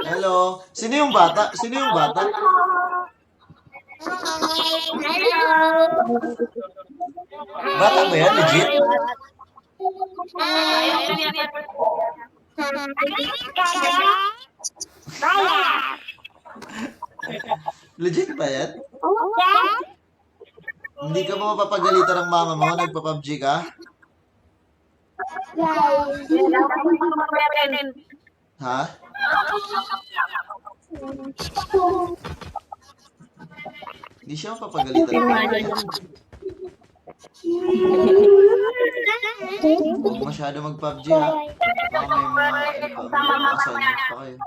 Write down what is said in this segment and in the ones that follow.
Hello? Sino yung bata? Sino yung bata? Bata ba yan? Legit? Legit ba yan? Hindi ka ba mapapagalitan ng mama mo? Nagpa-PUBG ka? Ha? Hindi siya mapapagalitan ng mama mo. Huwag masyado mag-PUBG ha. Baka may mga assignment pa kayo.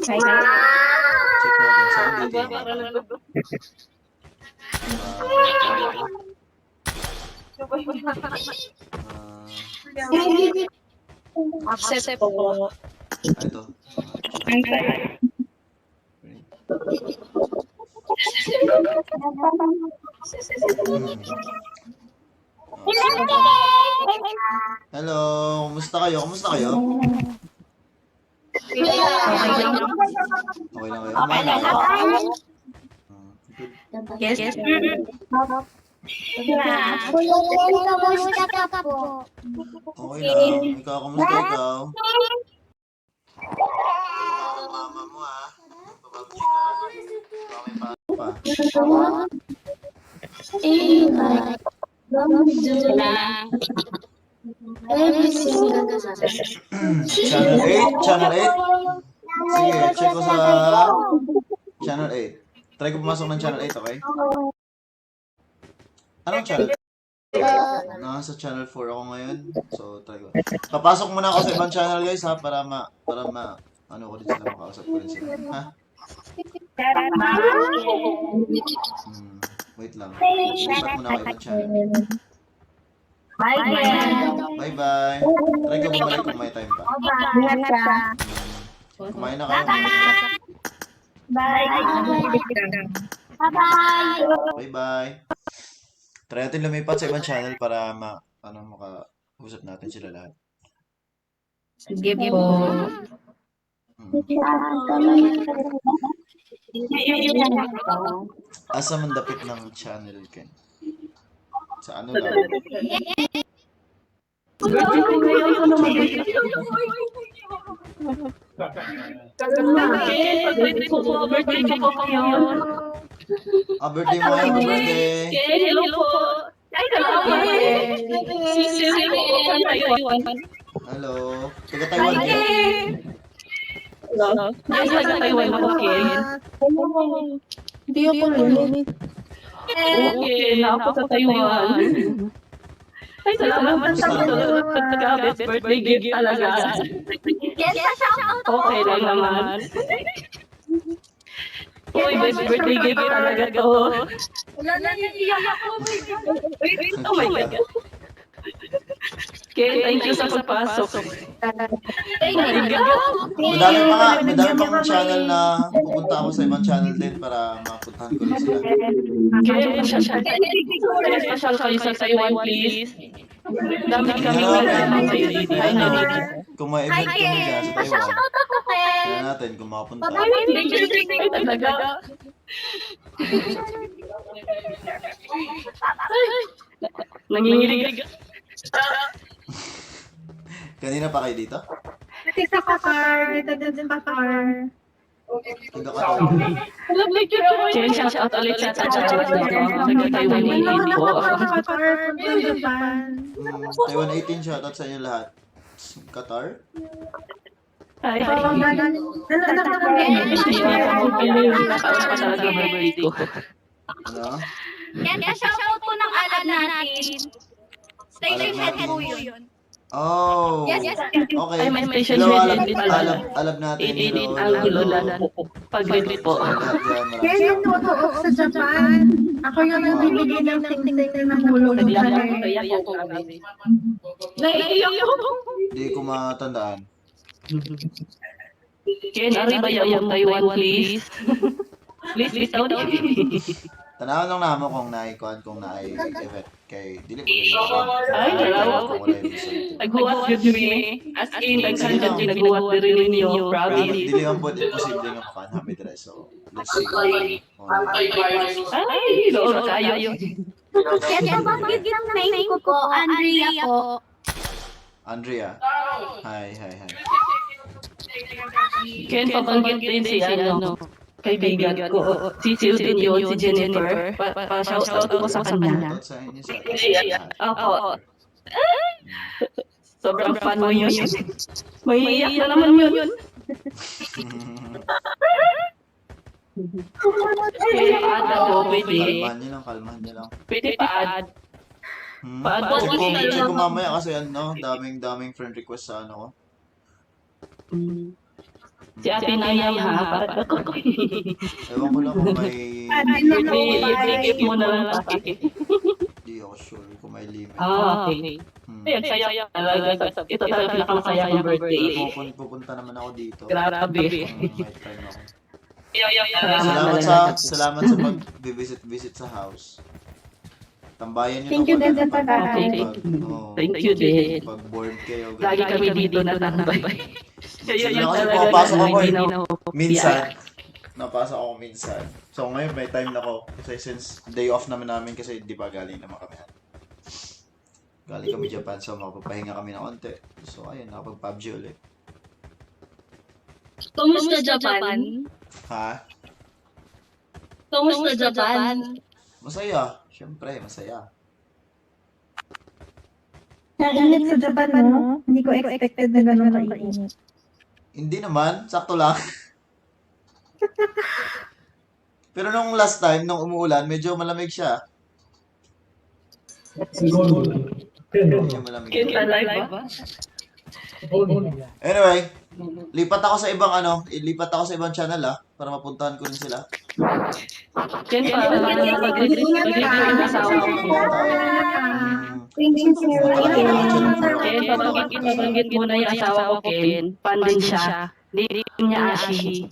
Check natin. Saan dito yung Accept po. ito. Hello, kumusta kayo? Kumusta kayo? Okay lang kayo? Kumain na kayo? Yes. Okay lang. Ikaw, kumusta ikaw? Mama mo ha. Papabji ka. Baka may paano pa. Channel 8? Channel 8? Sige, check ko sa Channel 8. Try ko pumasok ng Channel 8, okay? Anong channel? Nasa Channel 4 ako ngayon. So, try ko. Papasok muna ako sa ibang channel, guys, ha? Para ano ko din sila, makausap ko rin sila. Ha? Wait lang. Start muna ako ibang channel. Bye-bye. Try ko bumalik kung may time pa. Kumain na kayo. Bye-bye. Try natin lumipat sa ibang channel para makausap natin sila lahat. Sige po. Asa man dapit ng channel Ken? Sa ano lang? Birthday mo ngayon, birthday. Hello po. Ay, Hello. Taga Taiwan ka? Taga Taiwan ako, Ken. Hindi ako rin. Okay, na ako sa Taiwan. Ay, salamat sa taga-best birthday gift talaga. Okay lang naman. Uy, best birthday gift talaga to. Wala na iiyak ako. Oh my God. Okay, thank you sa pagpasok. Madami pang channel na pupunta ako sa ibang channel din para mapuntahan ko rin sila. Okay, special kayo sa Taiwan, please. Dami kami Kung may event kami dyan sa Taiwan, tignan natin kung makapunta. talaga. Nangingilig. Kanina pa kayo dito? Tita Kakar. Tita din Kakar. Taga ka Ken, shout out ulit sa taga-Taiwan po. Taiwan 18, shoutout sa inyo lahat. Qatar? Ay, Ano? Yan, shoutout po ng alam natin. Station head po yun. Oh, Yes. okay. Ay, may station Hello, head din pala. alab natin. Edit ang lolalan. Pag-read po. Yan yung totoo sa Japan. Ako yung nagbibigay ng ting-ting ng hulong ng Naiiyak ako. Hindi ko matandaan. Ken, arriba yung Taiwan, please. Please, down. Tanawan lang namo kung naikuan kung naay-event kay dili ko Ay, salamat. kung wala yung result. Naghuwas yun me. As in, nagsandan din naghuwas din ninyo. Promise. Dili man po imposible nga makanami dire so let's see. Ay, lolo kayo. Kaya bakit yung name ko po, Andrea po. Andrea. Hi. Ken, pabanggit din si ano, kaibigan ko. Si Sil din yun, si Jennifer. Pa-shoutout ko sa kanya. Shoutout sa inyo sa Opo. Sobrang fan mo yun. May iyak na naman yun. Pwede pa-add ako, pwede. Kalmahan niyo lang. Pwede pa-add. Paano Check po check ko mamaya kasi daming friend request sa ano ko. Si Ate Nayang ha, para ako. Ewan ko lang kung may I-break mo na lang sa akin. di ako sure kung may limit. Okay. Ay, ang saya talaga. Ito talaga pinakamasaya kong birthday. Pupunta naman ako dito. Grabe. May time ako. Salamat sa pag-visit sa house. Tambayan niyo Thank you din sa Okay. pag-aaral. Thank you din. Pag bored kayo. Lagi kami dito na tambay. Kaya Sige yun kasi talaga. pumapasok ako hindi eh. na ako. Minsan, napasok ako minsan. So ngayon may time na ako. Kasi since day off namin kasi di ba galing naman kami. Galing kami Japan so makapapahinga kami ng konti. So ayun, nakapag-PUBG ulit. Kumusta Japan? Ha? Kumusta Japan? Masaya. Siyempre, masaya. Ang init sa Japan, no? Hindi ko expected na gano'n kainit. Hindi naman, sakto lang. Pero nung last time, nung umuulan, medyo malamig siya. Medyo malamig. Kita live ba? Anyway, lipat ako sa ibang channel para mapuntahan ko rin sila. Ken, mag-review ng asawa ko. Thank you, sir. Ken, pabanggit mo na yung asawa ko, Ken. Fan din siya. Hindi niya Ashi.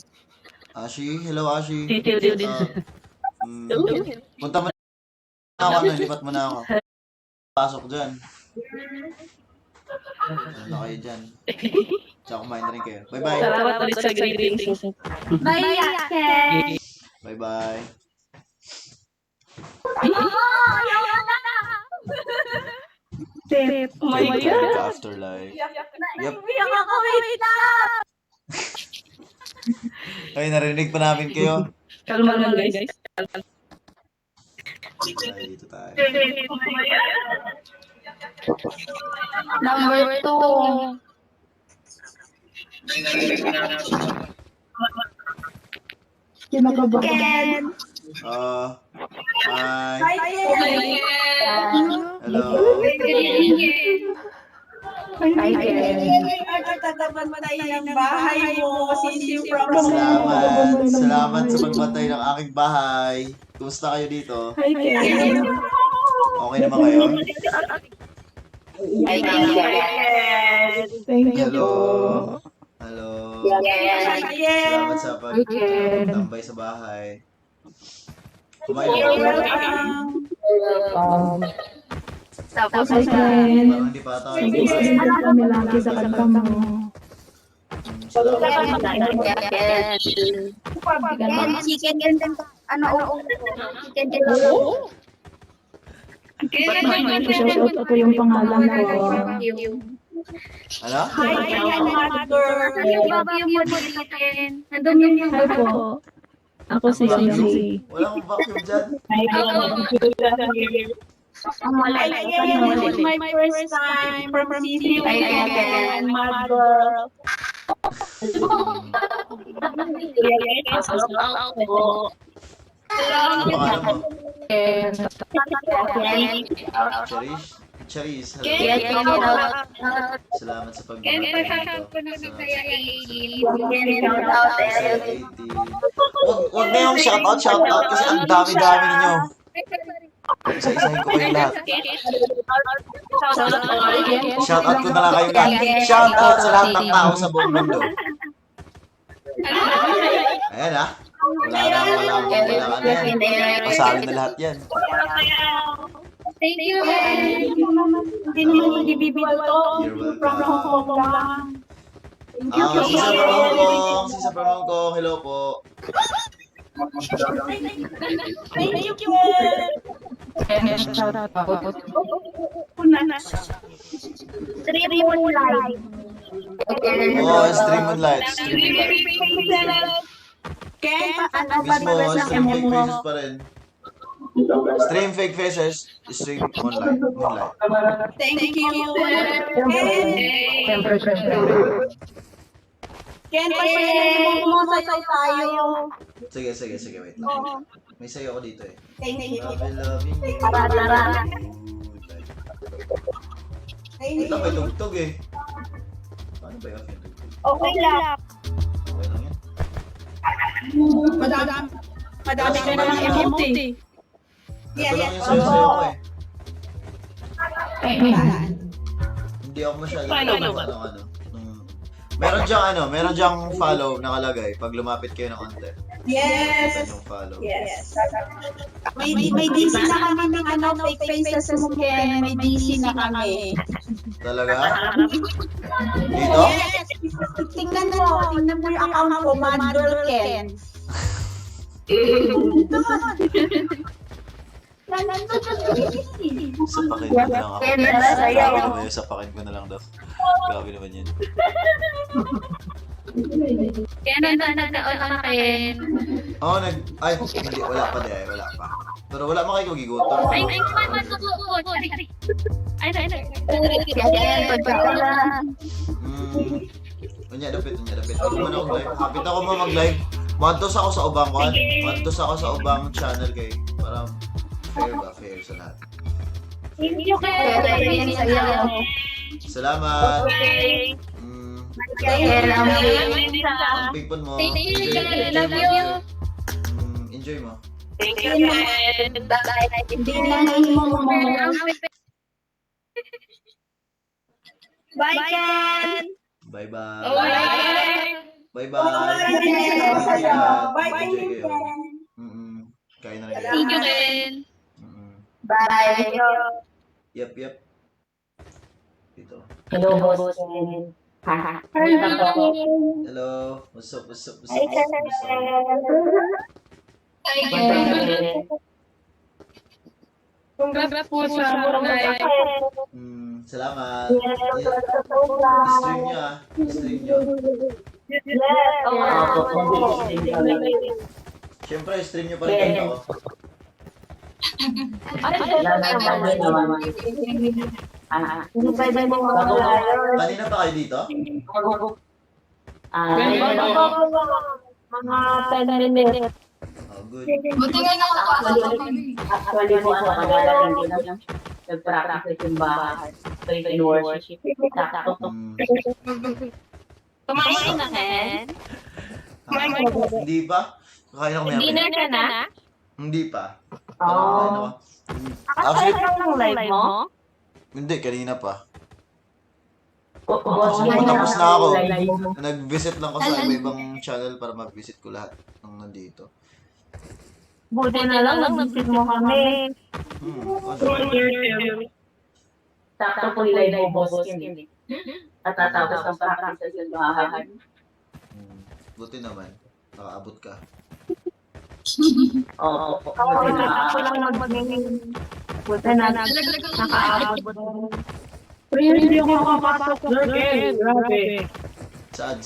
Ashi, hello Ashi. Titil din. Punta mo na ako, lipat mo na ako. Pasok dyan. Ano kayo dyan? Tsaka kumain na rin kayo. Bye-bye. Salamat ulit sa greetings. Bye, Ken. Bye-bye. Tip. Oh my Take God. care afterlife. Yep. Ay, narinig pa namin kayo. Kalma lang, guys. Ay, dito tayo. Number 2. Ken. Hi. Hello. Hi, Ken. Salamat sa pagbantay ng aking bahay. Kumusta kayo dito? Hi, Ken. Okay naman kayo? Thank you. Hello. Hello. Salamat sa pagtambay sa bahay. Kumain ako. Tapos, Hi, Ken. Parang hindi pa tayo. Nag-isip din kami lagi sa kantang mo. Salamat. chicken din. Ano, chicken din. Shoutout ako yung pangalan ko. Ano? Nandun yung Hi po. Ako si Sisi. Walang vacuum dyan. This is my first time from CCU and Mad Girl. Ano pangalan mo? Charis. Hello. Salamat sa pag-shoutout ko na kaya Huwag na yung shoutout kasi ang dami-dami ninyo. Isa-isahin ko kayo lahat. Shoutout ko na lang kayo lahat. Shoutout sa lahat ng tao sa buong mundo. Ayan Wala na yan. Pasalo na lahat yan. Thank you. Hindi naman magibibigay to. You're welcome. From Hong Kong lang. Sisa Pramongkong, hello po. Thank you. Stream mo live. Oh, stream moonlight. Ken, Mismo, stream fake faces pa rin. Stream fake faces, stream moonlight. Thank you. Ken, pagpayanin mo sayo tayo. Sige, wait lang. May sayo ako dito eh. Thank you. Loving you. Wait lang, may tugtog eh. Paano ba yung tugtog? Okay lang. Okay lang yan. Madami ka na ng emote. Ito lang yung sayo-sayo ko eh. Hindi ako masyado ano. Meron diyang follow nakalagay pag lumapit kayo ng konti. Yes. Yung follow. Yes. May DC na kami ng fake faces mo, Ken. May DC na kami. Talaga? Dito? Yes. Tingnan mo yung account ko, Mad Girl Ken. Sapakin ko na lang ako. Sapakin ko na lang daw. Grabe naman yan. Kaya nagkakaon ka kayo. Oo, ay, hindi, wala pa. Pero wala man kayo gigutom. Ay, matutuwa. Ay. Unya, dapit. Ako man ako live. Kapit ako mo mag-live. Matos ako sa ubang kwan. Matos ako sa ubang channel kay para fair sa lahat. Thank you kayo. Salamat. Ang pigpon mo. Thank you. Love you. Enjoy mo. Thank you, Ken. Hindi na mo. Bye, Ken. Bye-bye. Bye. Bye-bye. Enjoy kayo. Kain na rin kayo. Thank you, Ken. Bye. Yep. Dito. Hello, boss. Hello. What's up? Congrats po sa live. Salamat. Stream nyo. Siyempre, stream nyo pa rin ako. Kanina pa kayo dito? Mga 10 minutes. Oh, good. Buti nga nakapasok kami. Actually po, hindi lang nag-practice yung bahay. Praise and worship. Kumain na, Ken? Hindi pa? Kakain ako maya. Dinner ka na? Hindi pa. Oo. Actually, Ang live mo? hindi. Kanina pa. Tapos Tapos na ako. Nag-visit lang ko sa iba-ibang channel para mag-visit ko lahat ng nandito. Buti na lang, nag-visit mo kami. Sakto po live mo, boss. At tatapos ang practice sa bahay. Buti naman. Nakaabot ka. Oo. Ako lang mag-maging. Buti na nakaabot. Pero hindi ako makapasok, sir. Grabe. Saan?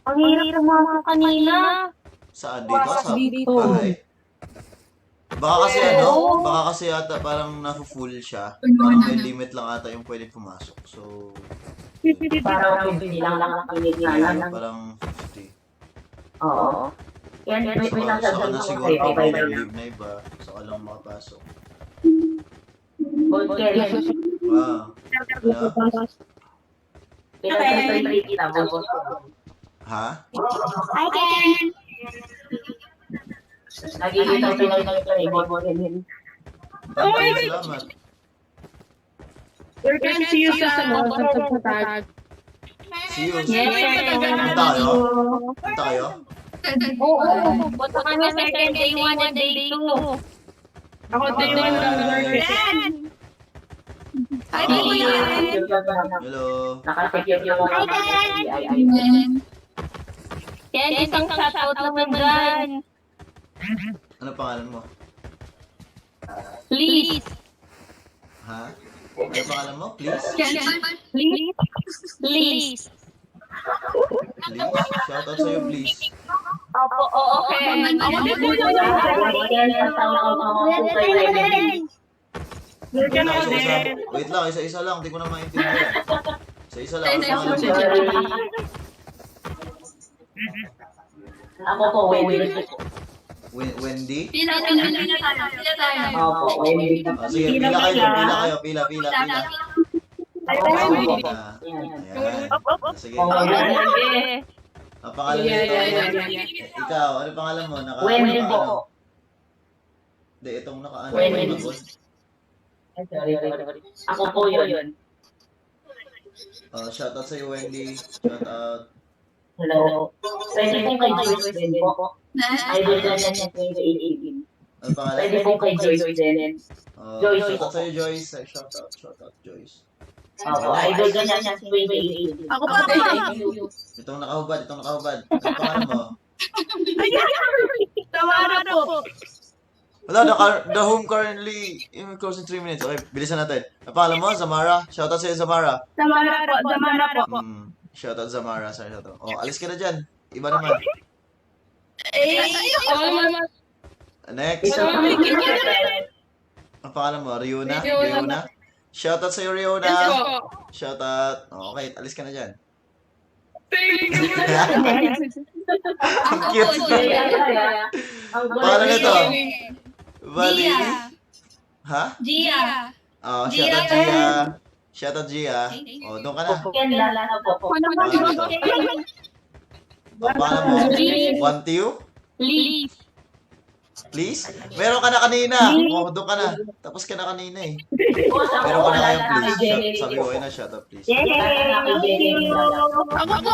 Ang hirap mo kanina. Saan? Dito? Sa Dito. bahay? Baka kasi ata parang na-full siya. Parang may limit lang ata yung pwedeng pumasok. So, Parang hindi lang nakikinig nga lang. parang 50. Oo. Yan, may Saka na siguro sa'yo. ako mag-live na iba. Saka lang makapasok. Good care. Wow. Ha? Hi, Ken. Nagigitaw sila ng ito. Salamat. We can see you sa tag. See you. Yes. Punta kayo? Oo, punta kami second day 1 and day 2. Ako day 1 Ren! Hi, Kuya Ren! Hello. Nakasikip yung mga Ren! Yan, isang shoutout naman dyan. Ano pangalan mo? Please. Ha? Ano pangalan mo? Please? Please. Please. Please? Shoutout sa'yo, please. Opo, okay. Ako din po yung Wait lang, isa-isa lang. Hindi ko na maintindihan. Isa-isa lang. Ano pangalan mo? Ako po, Wendy. Wendy? Pila tayo. Opo, Wendy. Sige, pila kayo. Pila. Ako po. Ayan. Sige. Okay. Ang pangalan nito. Ikaw, ano pangalan mo? Wendy po. Hindi, itong naka-ano. Wendy. Magod. Sorry. Ako po yun. Shoutout sa'yo, Wendy. Shoutout. Hello. Pwede po kay Joyce din po. Idol na yan yung 2018. Ano pangalan? Pwede po kay Joyce din. Joyce. Shoutout sa'yo, Joyce. Shoutout, Joyce. Opo, idol na yan yung 2018. Ako pa. Itong nakahubad. Ano pangalan mo? Tawara po. Wala, the home currently in close in 3 minutes. Okay, bilisan natin. Ang pangalan mo? Zamara? Shoutout sa'yo, Zamara. Zamara po. Shoutout Zamara. Sorry, shoutout. Alis ka na dyan. Iba naman. Next. Ang pangalan mo? Riona? Shoutout sa'yo, Riona. Shoutout. Okay, alis ka na dyan. Ang cute. Pangalan nito? Vali. Ha? Gia. Shoutout Gia. Shoutout Gia. Doon ka na. Ken Lala po. Pangalan mo? Want you? Please? Meron ka na kanina. Doon ka na. Tapos ka na kanina eh. Meron ka na ngayon, please. Sabi ko, na shoutout, please. Ako po.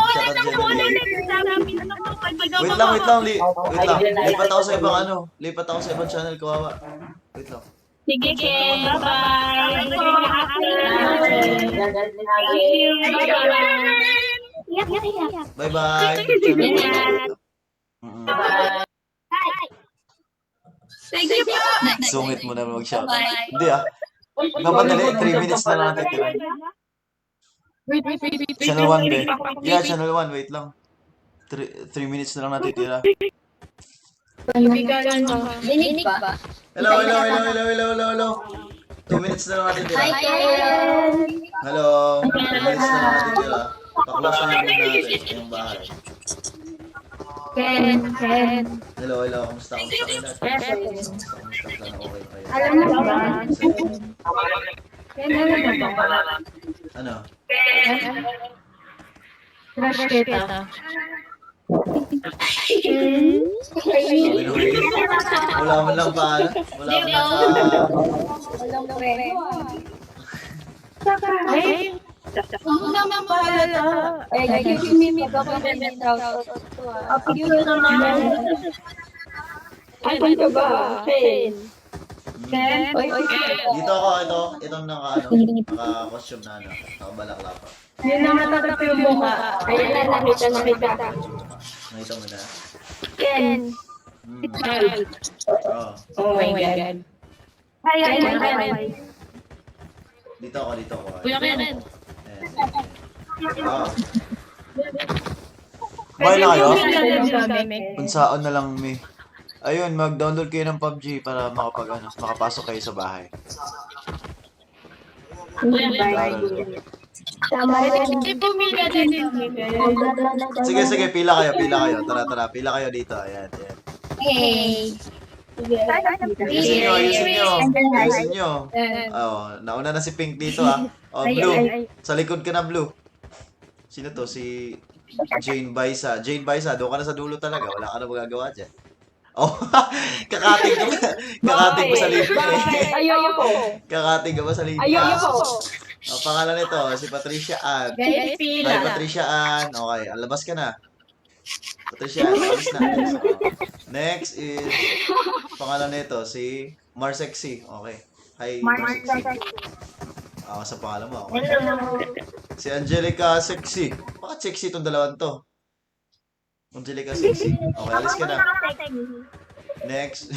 Wait lang. Lipat ako sa ibang Lipat ako sa ibang channel. Kawawa. Wait lang. Sige, Ken. Bye-bye. Bye-bye. Thank you po. Sungit mo na mag-shoutout. Hindi Namadali, 3 minutes na lang natin. Channel 1, be. Yeah, channel 1. Wait lang. 3 minutes na lang natin tira. Dinig ba? Hello. 2 minutes na lang natin tira. Hello. 2 minutes na lang natin tira. Pa-close na natin yung bahay. Ken. Hello. Kamusta kayo lahat? Kamusta sana okay kayo? Alam mo ba? Ano? Crush kita. Sabi nung wala man lang pa. Ay, Ako naman pala. ano ka ba? Ken. Dito ako, itong naka-costume na naka-balaklava. Yun na matatak yung mukha. Ayan na, nakita. Nakita mo na? Ken. Oh my God. Hi. Dito ako. Kuya Ken. Buhay na kayo? Kami. Unsaon na lang, me. Ayun, mag-download kayo ng PUBG para makapasok kayo sa bahay. Sige, pila kayo. Tara, pila kayo dito. Ayan. Ayusin nyo. Nauna na si Pink dito Blue. Sa likod ka na, Blue. Sino to? Si Jane Baisa. Doon ka na sa dulo talaga. Wala ka na magagawa dyan. Kakating mo sa libre. Kakating ka ba sa libre? Pangalan nito, si Patricia Ann. Hi, Patricia Ann. Okay, alabas ka na. Patricia, alis na. Alis. Next is, pangalan nito, si Marsexy. Okay. Hi, Marsexy. Ako sa pangalan mo. Okay. Si Angelica Sexy. Bakit sexy itong dalawang to? Angelica Sexy. Okay, alis ka na. Next.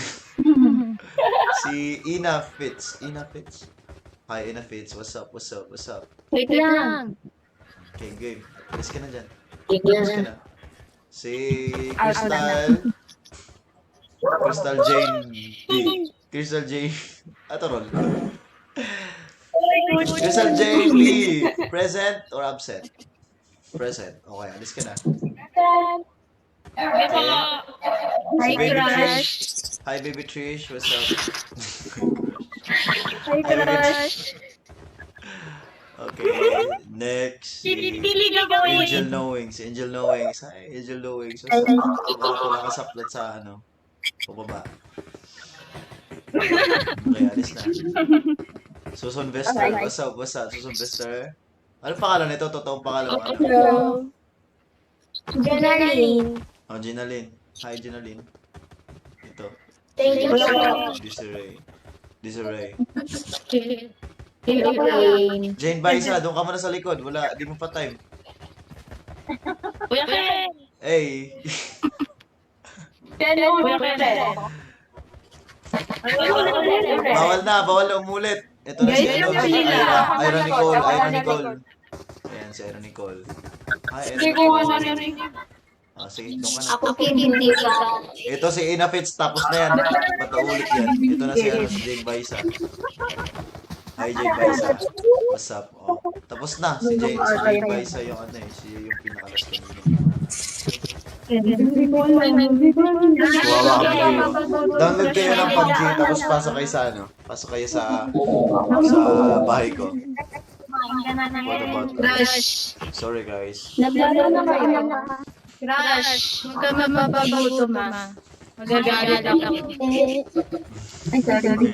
Si Ina Fitz. Ina Fitz. Hi, Ina Fitz. What's up? What's up? What's up? Wait lang. Okay, game. Alis ka na dyan. Tignan Alis ka na. Si Crystal Jane D. Crystal Jane. Rol. Crystal Jane Lee. Present or absent? Present. Okay, alis ka na. Okay. Si Baby Trish. Hi, Baby Trish. What's up? Hi, crush. Okay. Next. Si Angel Knowings. Si Angel Knowings. Hi, Angel Knowings. What's up? Ako nakasaplat sa pababa. Okay, alis na. Susan Vester. What's up? What's up? Susan Vester. Ano pangalan nito? Totoong pangalan mo? Hello. Janaline. Oh, Ginaline. Hi, Ginaline. Ito. Thank you. Desiree. Jane. Jane Baisa, doon ka muna sa likod. Wala, di mo pa time. Kuya Ken. Hey. Kuya Ken. Bawal na umulit. Ito na si Ira Nicole. Ayan, si Ira Nicole. Hi, Ira Nicole. Sige, doon ka na. Ako hindi ka. Ito si Ina Fitz, tapos na yan. Pataulit yan. Ito na si Jane Baisa. Hi, Jane Baisa. What's up? Oh. Tapos na, si Jane Baisa yung siya yung pinakalas kanina. Wawa kami kayo. Download kayo ng PUBG, tapos pasok kayo sa bahay ko. What about that? Sorry guys. Naglaro na kayo. Crush, huwag ka mapapaguto, ma. Magagalit ako. Ay, sorry.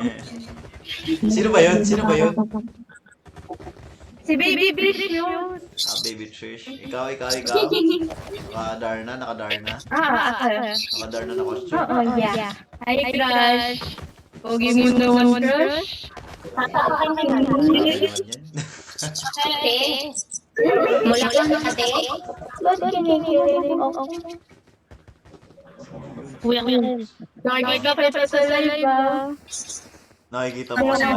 Sino ba yun? Si Baby Trish yun. Baby Trish. Ikaw. Nakadarna. Nakadarna na costume. Oo, yeah. Hi, Crush. Pogi mo naman, Crush. Mula ka na ate. Ba't kinikilig ako? Kuya Ken. Nakikita kita sa live, ah. Nakikita mo kasi.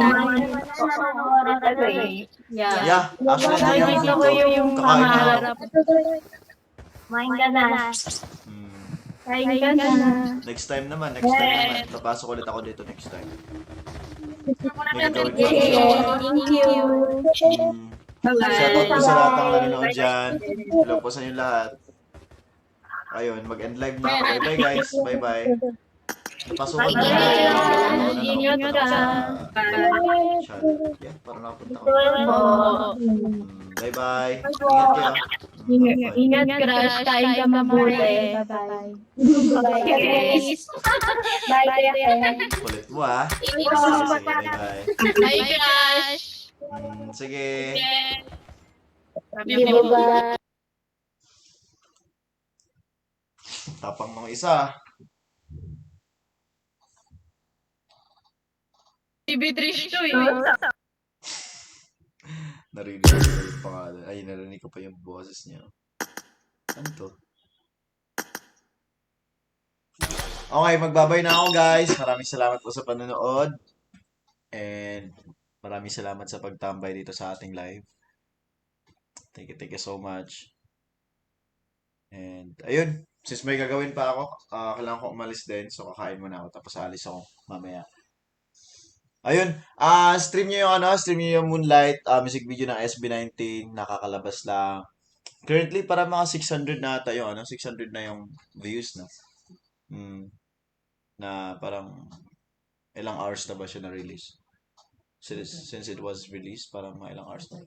Yeah. Yeah, actually, Nakikita ko yung kakain na. pangarap. Kumain ka na. Kain ka na. Next time naman. Papasok ulit ako dito next time. May gagawin ko. Thank you. Shoutout po sa lahat ng nanonood dyan. Hello po sa inyo lahat. Ayun, mag-end live na ako. Bye-bye guys. Bye-bye. Pasukan na natin. Ingat ka. Yeah, parang nakapunta ko. Oo. Bye-bye. Ingat kayo. Ingat, Crush. Kain ka mabuti. Bye-bye. Bye. Kulit mo Sige, bye-bye. Hi, Crush. Sige. Bye. Tapang mga isa. Baby Trish to eh. Narinig ko yung pangalan. Ay, narinig ko pa yung boses niya. Ano to? Okay, magbabay na ako guys. Maraming salamat po sa panonood. And maraming salamat sa pagtambay dito sa ating live. Thank you so much. And ayun, since may gagawin pa ako, kailangan ko umalis din. So kakain muna ako tapos alis ako mamaya. Ayun, stream nyo yung Moonlight music video ng SB19, nakakalabas lang. Currently, para mga 600 na ata yung 600 na yung views, no? Na parang ilang hours na ba siya na-release? Since it was released, parang mga ilang hours na.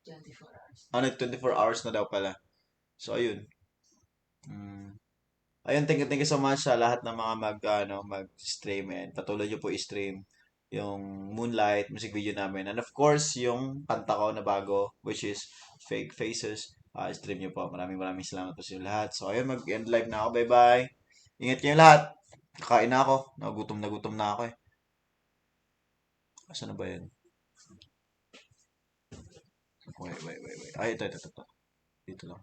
24 hours na daw pala. So, ayun. Ayun, thank you so much sa lahat ng mga mag-stream and patuloy nyo po i-stream yung Moonlight music video namin. And of course, yung kanta ko na bago, which is Fake Faces. stream nyo po. Maraming salamat po sa inyo lahat. So, ayun, mag-end live na ako. Bye-bye. Ingat nyo lahat. Kakain na ako. Nagutom na ako eh. Asan na ba yan? Wait. Ay, ito. Dito lang.